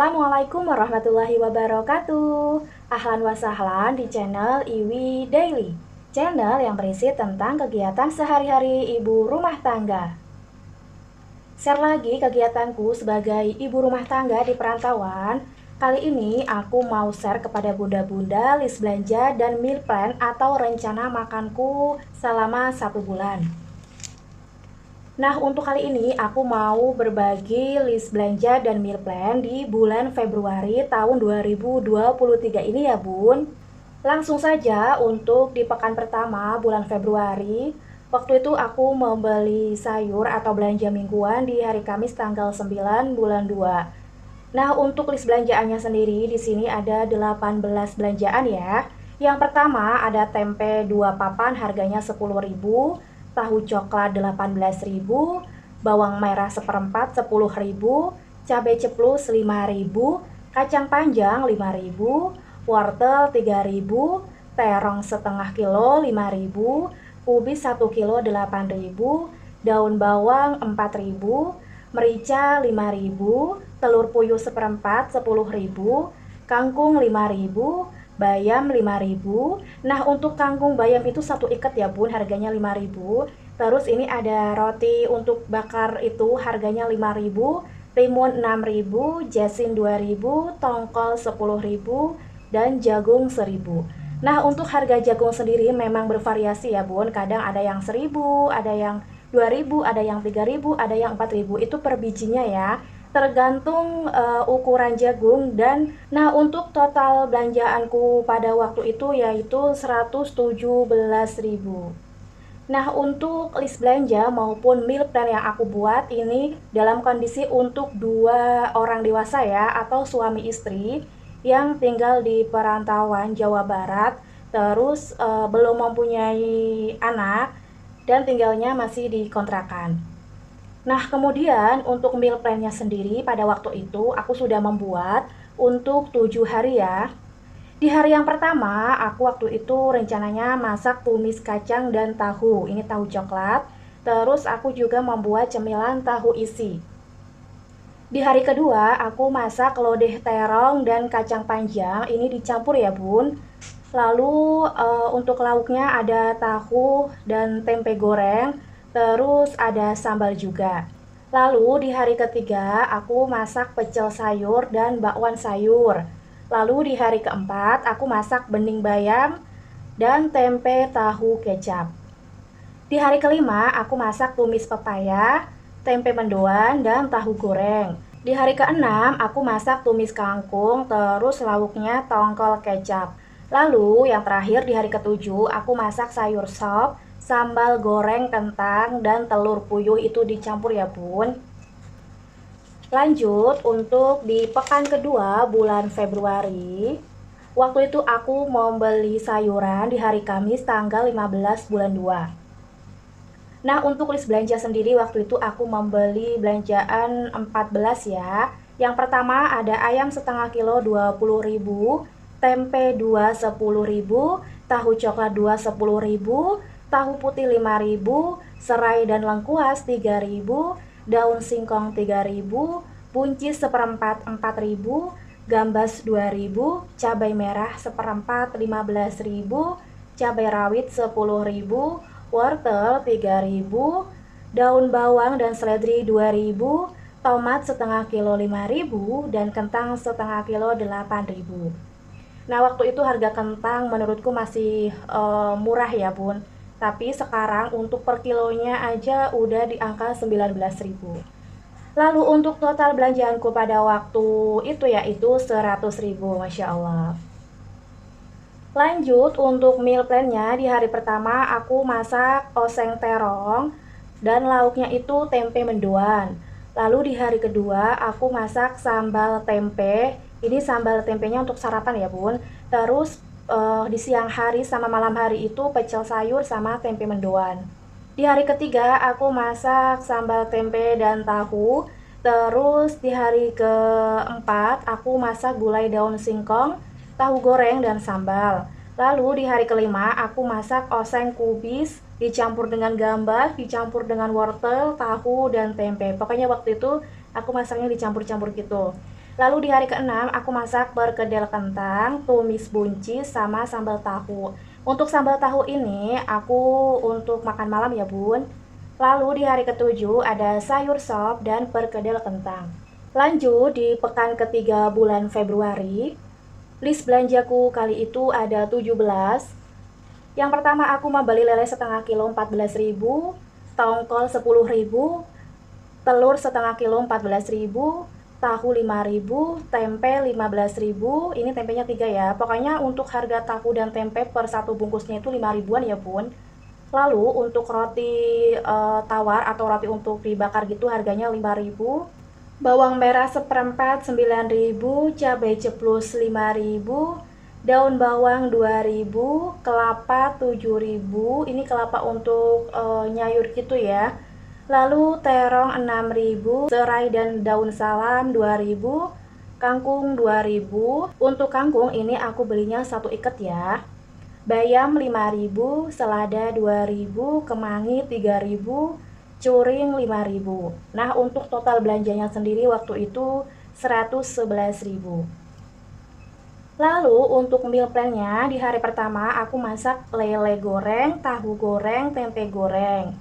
Assalamualaikum warahmatullahi wabarakatuh. Ahlan wa sahlan di channel Iwi Daily, channel yang berisi tentang kegiatan sehari-hari ibu rumah tangga. Share lagi kegiatanku sebagai ibu rumah tangga di perantauan. Kali ini aku mau share kepada bunda-bunda list belanja dan meal plan atau rencana makanku selama 1 bulan. Nah, untuk kali ini aku mau berbagi list belanja dan meal plan di bulan Februari tahun 2023 ini ya bun. Langsung saja untuk di pekan pertama bulan Februari. Waktu itu aku membeli sayur atau belanja mingguan di hari Kamis tanggal 9 bulan 2. Nah, untuk list belanjaannya sendiri di sini ada 18 belanjaan ya. Yang pertama ada tempe 2 papan harganya 10.000, tahu coklat 18.000, bawang merah seperempat 10.000, cabai ceplus 5.000, kacang panjang 5.000, wortel 3.000, terong setengah kilo 5.000, kubis 1 kilo 8.000, daun bawang 4.000, merica 5.000, telur puyuh seperempat 10.000, kangkung 5.000, bayam 5.000. Nah, untuk kangkung bayam itu satu ikat ya bun, harganya 5.000. Terus ini ada roti untuk bakar itu harganya 5.000, timun 6.000, jasin 2.000, tongkol 10.000, dan jagung 1.000. Nah, untuk harga jagung sendiri memang bervariasi ya bun, kadang ada yang 1.000, ada yang 2.000, ada yang 3.000, ada yang 4.000. Itu per bijinya ya, tergantung ukuran jagung. Dan nah, untuk total belanjaanku pada waktu itu yaitu 117.000. Nah, untuk list belanja maupun meal plan yang aku buat ini dalam kondisi untuk 2 orang dewasa ya, atau suami istri yang tinggal di perantauan Jawa Barat, terus belum mempunyai anak dan tinggalnya masih di kontrakan. Nah, kemudian untuk meal plan-nya sendiri pada waktu itu aku sudah membuat untuk 7 hari ya. Di hari yang pertama, aku waktu itu rencananya masak tumis kacang dan tahu. Ini tahu coklat. Terus aku juga membuat cemilan tahu isi. Di hari kedua, aku masak lodeh terong dan kacang panjang. Ini dicampur ya bun. Lalu untuk lauknya ada tahu dan tempe goreng. Terus ada sambal juga. Lalu di hari ketiga aku masak pecel sayur dan bakwan sayur. Lalu di hari keempat aku masak bening bayam dan tempe tahu kecap. Di hari kelima aku masak tumis pepaya, tempe mendoan, dan tahu goreng. Di hari keenam aku masak tumis kangkung, terus lauknya tongkol kecap. Lalu yang terakhir di hari ketujuh aku masak sayur sop, sambal goreng kentang, dan telur puyuh. Itu dicampur ya bun. Lanjut untuk di pekan kedua bulan Februari. Waktu itu aku membeli sayuran di hari Kamis tanggal 15 bulan 2. Nah, untuk list belanja sendiri waktu itu aku membeli belanjaan 14 ya. Yang pertama ada ayam setengah kilo 20.000, tempe 2 10.000, tahu coklat 2 10.000, tahu putih 5.000, serai dan lengkuas 3.000, daun singkong 3.000, buncis seperempat 4.000, gambas 2.000, cabai merah seperempat 15.000, cabai rawit 10.000, wortel 3.000, daun bawang dan seledri 2.000, tomat setengah kilo 5.000, dan kentang setengah kilo 8.000. Nah, waktu itu harga kentang menurutku masih murah ya bun, tapi sekarang untuk per kilonya aja udah di angka 19.000. Lalu untuk total belanjaanku pada waktu itu yaitu 100.000, Masya Allah. Lanjut untuk meal plan-nya, di hari pertama aku masak oseng terong dan lauknya itu tempe mendoan. Lalu di hari kedua aku masak sambal tempe. Ini sambal tempenya untuk sarapan ya bun. Terus di siang hari sama malam hari itu pecel sayur sama tempe mendoan. Di hari ketiga aku masak sambal tempe dan tahu. Terus di hari keempat aku masak gulai daun singkong, tahu goreng, dan sambal. Lalu di hari kelima aku masak oseng kubis dicampur dengan gambas, dicampur dengan wortel, tahu, dan tempe. Pokoknya waktu itu aku masaknya dicampur-campur gitu. Lalu di hari ke-6 aku masak perkedel kentang, tumis buncis, sama sambal tahu. Untuk sambal tahu ini aku untuk makan malam ya bun. Lalu di hari ke-7 ada sayur sop dan perkedel kentang. Lanjut di pekan ketiga bulan Februari, list belanjaku kali itu ada 17. Yang pertama aku membeli lele setengah kilo 14.000, tongkol 10.000, telur setengah kilo 14.000, tahu 5.000, tempe 15.000. Ini tempenya 3 ya. Pokoknya untuk harga tahu dan tempe per satu bungkusnya itu 5 ribuan ya bun. Lalu untuk roti tawar atau roti untuk dibakar gitu harganya 5.000. Bawang merah seperempat 9.000, cabai ceplus 5.000, daun bawang 2.000, kelapa 7.000. Ini kelapa untuk nyayur gitu ya. Lalu terong 6.000, serai dan daun salam 2.000, kangkung 2.000. Untuk kangkung ini aku belinya 1 ikat ya. Bayam 5.000, selada 2.000, kemangi 3.000, curing 5.000. Nah, untuk total belanjanya sendiri waktu itu 111.000. Lalu untuk meal plan-nya di hari pertama aku masak lele goreng, tahu goreng, tempe goreng.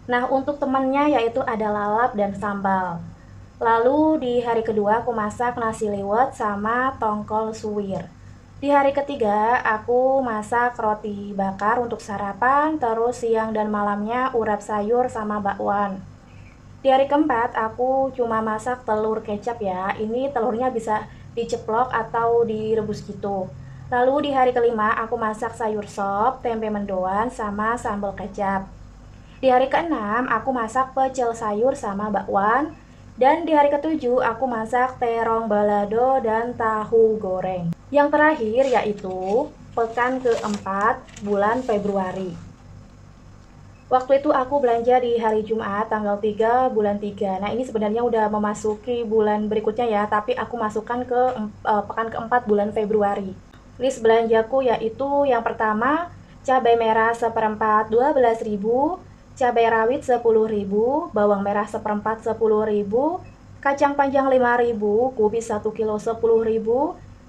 Nah, untuk temannya yaitu ada lalap dan sambal. Lalu di hari kedua aku masak nasi liwet sama tongkol suwir. Di hari ketiga aku masak roti bakar untuk sarapan, terus siang dan malamnya urap sayur sama bakwan. Di hari keempat aku cuma masak telur kecap ya. Ini telurnya bisa diceplok atau direbus gitu. Lalu di hari kelima aku masak sayur sop, tempe mendoan, sama sambal kecap. Di hari ke-6 aku masak pecel sayur sama bakwan. Dan di hari ke-7 aku masak terong balado dan tahu goreng. Yang terakhir yaitu pekan ke-4 bulan Februari. Waktu itu aku belanja di hari Jumat tanggal 3 bulan 3. Nah, ini sebenarnya udah memasuki bulan berikutnya ya, tapi aku masukkan ke pekan ke-4 bulan Februari. List belanjaku yaitu yang pertama cabai merah seperempat 12.000, cabai rawit 10.000, bawang merah seperempat 10.000, kacang panjang 5.000, kubis 1 kilo 10.000,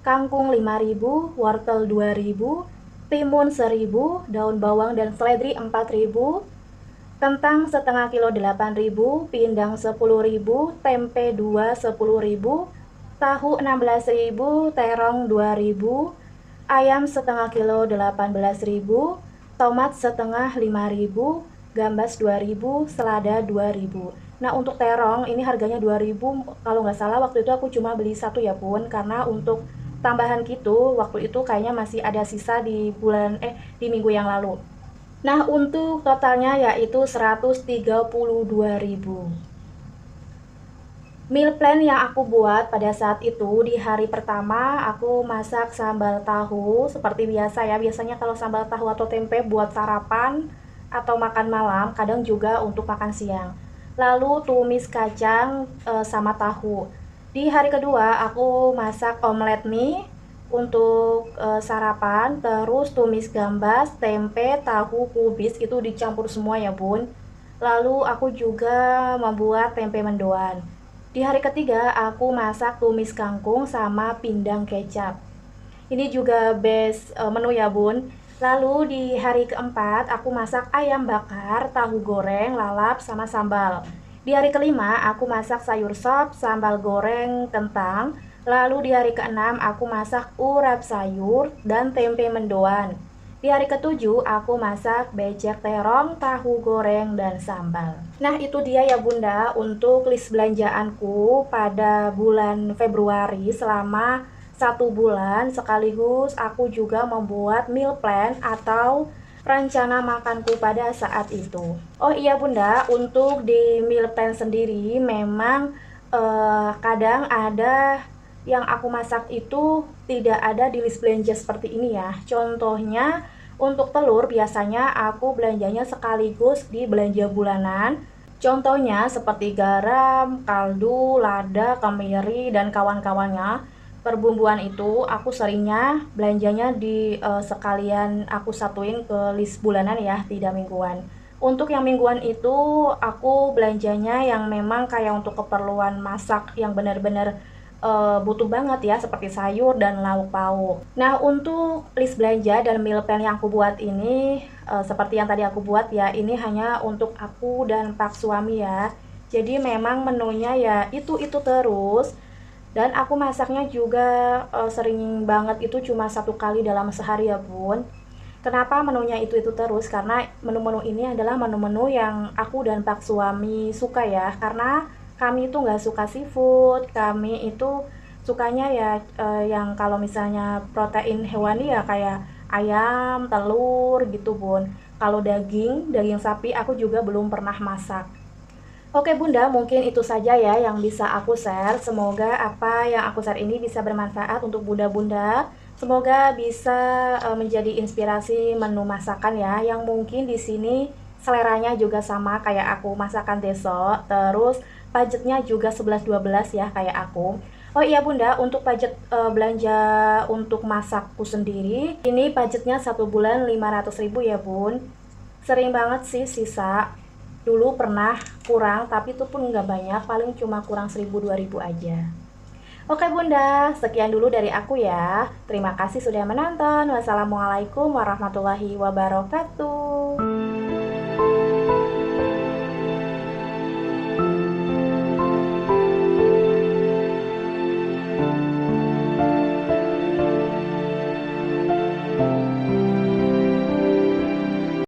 kangkung 5.000, wortel 2.000, timun 1.000, daun bawang dan seledri 4.000, kentang setengah kilo 8.000, pindang 10.000, tempe 2 10.000, tahu 16.000, terong 2.000, ayam setengah kilo 18.000, tomat setengah 5.000, gambas 2.000, selada 2.000. Nah, untuk terong ini harganya 2.000. Kalau nggak salah waktu itu aku cuma beli 1 ya pun, karena untuk tambahan gitu waktu itu kayaknya masih ada sisa di minggu yang lalu. Nah, untuk totalnya yaitu 132.000. Meal plan yang aku buat pada saat itu di hari pertama aku masak sambal tahu seperti biasa ya. Biasanya kalau sambal tahu atau tempe buat sarapan atau makan malam, kadang juga untuk makan siang. Lalu tumis kacang sama tahu. Di hari kedua aku masak omelet mie untuk sarapan, terus tumis gambas, tempe, tahu, kubis itu dicampur semua ya bun. Lalu aku juga membuat tempe mendoan. Di hari ketiga aku masak tumis kangkung sama pindang kecap. Ini juga best menu ya bun. Lalu di hari keempat aku masak ayam bakar, tahu goreng, lalap, sama sambal. Di hari kelima aku masak sayur sop, sambal goreng, kentang. Lalu di hari keenam aku masak urap sayur dan tempe mendoan. Di hari ketujuh aku masak becek terong, tahu goreng, dan sambal. Nah, itu dia ya bunda untuk list belanjaanku pada bulan Februari selama 1 bulan, sekaligus aku juga membuat meal plan atau rencana makanku pada saat itu. Oh iya bunda, untuk di meal plan sendiri memang kadang ada yang aku masak itu tidak ada di list belanja seperti ini ya. Contohnya untuk telur biasanya aku belanjanya sekaligus di belanja bulanan. Contohnya seperti garam, kaldu, lada, kemiri, dan kawan-kawannya. Perbumbuan itu aku seringnya belanjanya di sekalian aku satuin ke list bulanan ya, tidak mingguan. Untuk yang mingguan itu aku belanjanya yang memang kayak untuk keperluan masak yang benar-benar butuh banget ya, seperti sayur dan lauk pauk. Nah, untuk list belanja dan meal plan yang aku buat ini, seperti yang tadi aku buat ya, ini hanya untuk aku dan pak suami ya. Jadi memang menunya ya itu terus, dan aku masaknya juga sering banget, itu cuma satu kali dalam sehari ya bun. Kenapa menunya itu terus? Karena menu-menu ini adalah menu-menu yang aku dan pak suami suka ya. Karena kami itu nggak suka seafood, kami itu sukanya ya yang kalau misalnya protein hewani ya kayak ayam, telur gitu bun. Kalau daging sapi aku juga belum pernah masak. Oke Bunda, mungkin itu saja ya yang bisa aku share. Semoga apa yang aku share ini bisa bermanfaat untuk Bunda-bunda. Semoga bisa menjadi inspirasi menu masakan ya, yang mungkin di sini seleranya juga sama kayak aku, masakan deso. Terus budgetnya juga 11-12 ya kayak aku. Oh iya Bunda, untuk budget belanja untuk masakku sendiri, ini budgetnya 1 bulan 500.000 ya Bun. Sering banget sih sisa. Dulu pernah kurang, tapi itu pun nggak banyak, paling cuma kurang 1.000-2.000 aja. Oke Bunda, sekian dulu dari aku ya. Terima kasih sudah menonton. Wassalamualaikum warahmatullahi wabarakatuh.